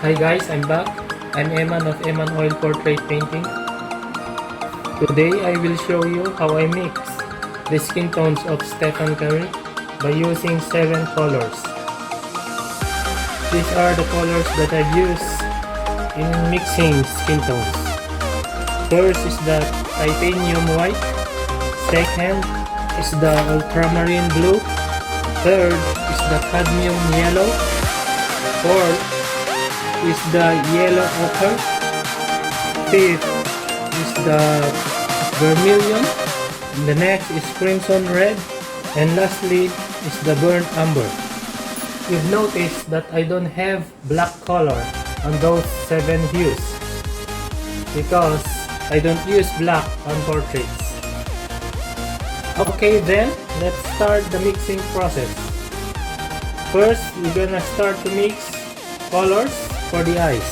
Hi guys, I'm back. I'm Eman of Eman Oil Portrait Painting. Today I will show you how I mix the skin tones of Steph by using 7 colors. These are the colors that I've used in mixing skin tones. First is the titanium white. Second is the ultramarine blue. Third is the cadmium yellow. Fourth is the yellow ocher. Fifth is the vermilion. And the next is crimson red. And lastly is the burnt umber. You've noticed that I don't have black color on those 7 hues because I don't use black on portraits. Okay then, let's start the mixing process. First, we're gonna start to mix colors for the eyes.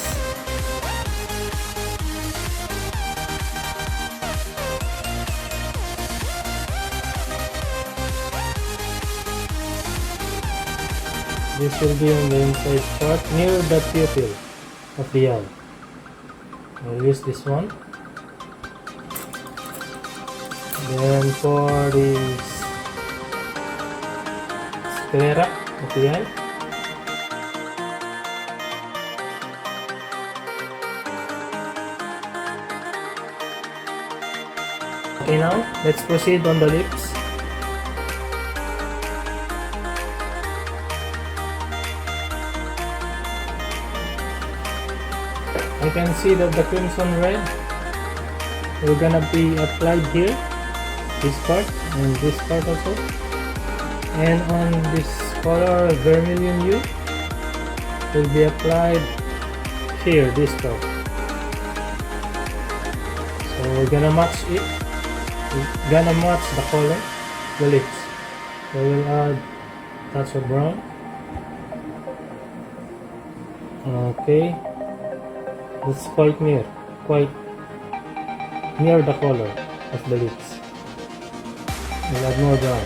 This will be on the inside part near the pupil of the eye. I'll use this one. Then for this sclera of the eye. Okay, now let's proceed on the lips. I can see that the crimson red will gonna be applied here, this part and this part also, and on this color vermilion hue will be applied here, this part. So we're gonna match it. We're gonna match the color, the lips. So we'll add touch of brown. Okay, it's quite near the color of the lips. We'll add more brown.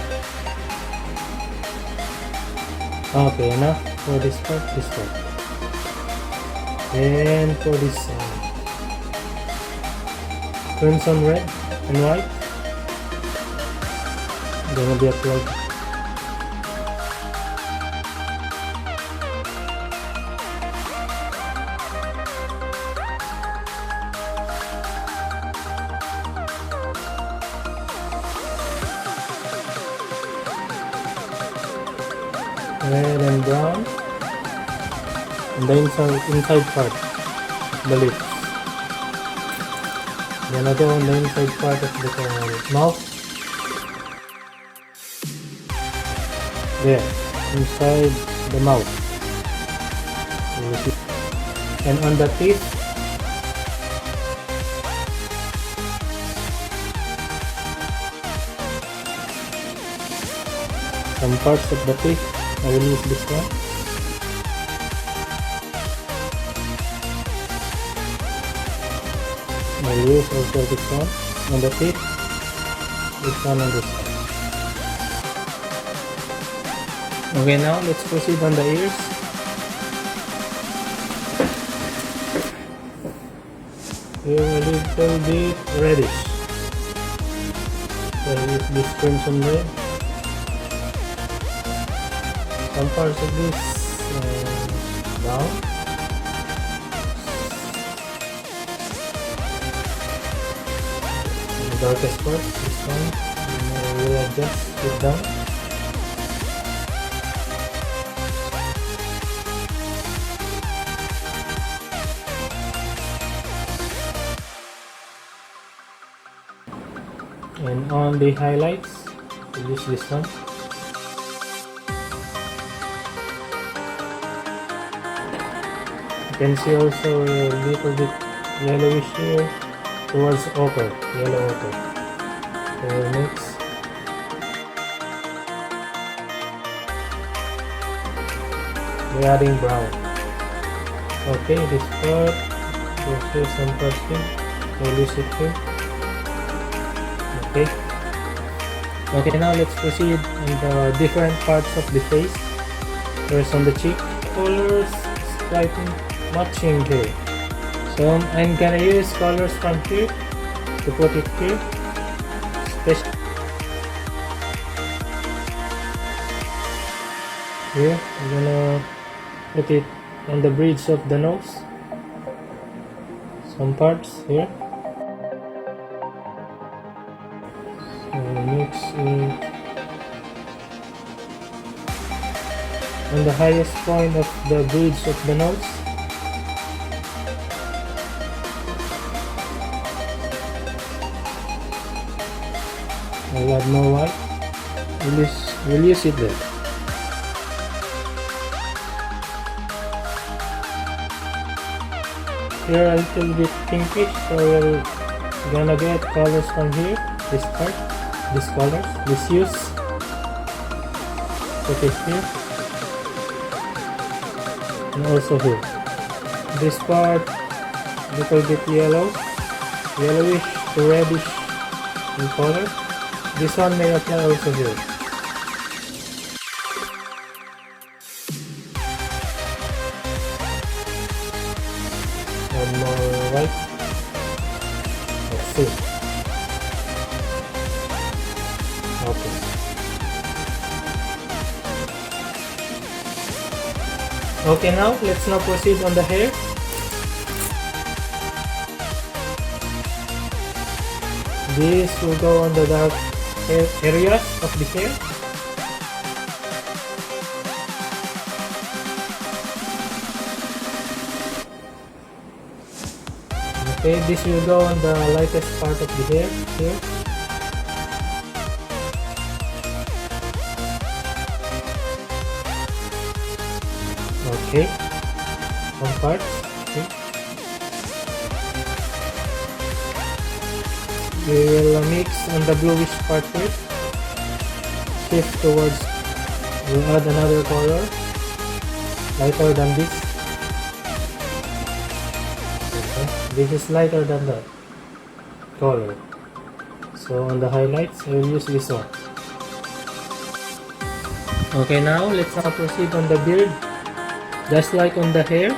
Okay, enough for this part, this part. And for this crimson red and white, gonna be applied. Red and brown and the inside part, the lips. Gonna go on the inside part of the mouth. There, inside the mouth. And on the teeth. Some parts of the teeth. I will use this one. I will use also this one on the teeth, this one and this one. Okay, now let's proceed on the ears. They're a little bit reddish. So I use this crimson red. Some parts of this down. The darkest part, this one, and I will adjust it down. And on the highlights, we'll use this one. You can see also a little bit yellowish here towards ochre, yellow ochre. So we'll mix. We're adding brown. Okay, this part, there's here some parts here. We'll use it here. Okay. Okay, now let's proceed on the different parts of the face. First on the cheek. Colors, slightly matching here. So I'm gonna use colors from here to put it here. Here, I'm gonna put it on the bridge of the nose. Some parts here. So mix it on the highest point of the bridge of the nose. I'll add more white. We'll use it there. Here a little bit pinkish, so we're gonna get colors from here. This part, these colors, this hues. Put it here, and also here. This part, little bit yellowish to reddish in color. This one may apply also here. One more white. Let's see. Okay. Okay, now let's proceed on the hair. This will go on the dark areas of the hair. Okay, this will go on the lightest part of the hair here. Okay, some parts. Okay. We will mix on the bluish part here. Shift towards, we'll add another color lighter than this. Okay. This is lighter than that color. So on the highlights, I will use this one. Okay, now let's proceed on the beard. Just like on the hair,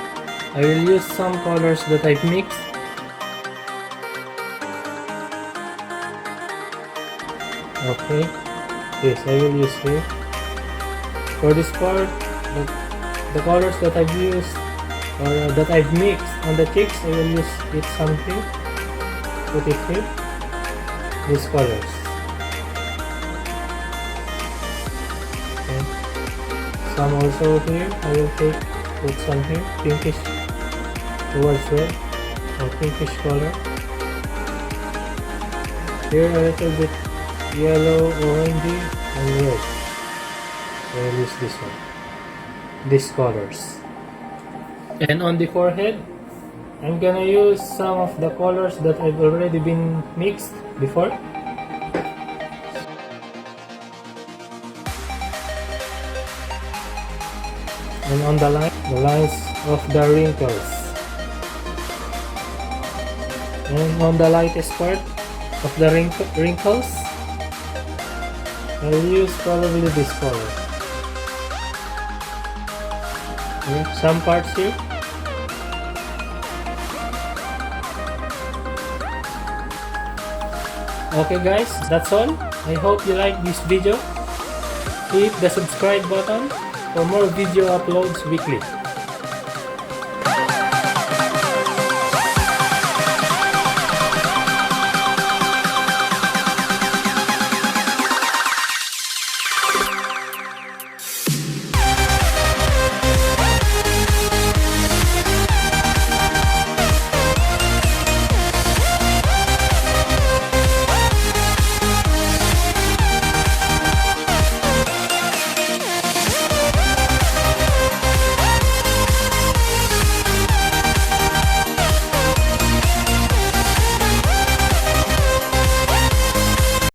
I will use some colors that I've mixed. Okay, yes, I will use here. For this part, the colors that I've used or that I've mixed on the cheeks, I will use it something. Put it here. These colors. Okay. Some also here. I will put some here, pinkish towards red or pinkish color. Here a little bit yellow, orangey, and red. So I'll use this one. These colors. And on the forehead, I'm gonna use some of the colors that I've already been mixed before. And on the lines of the wrinkles. And on the lightest part of the wrinkles, I'll use probably this color. Okay, some parts here. Okay guys, that's all. I hope you like this video. Hit the subscribe button for more video uploads weekly.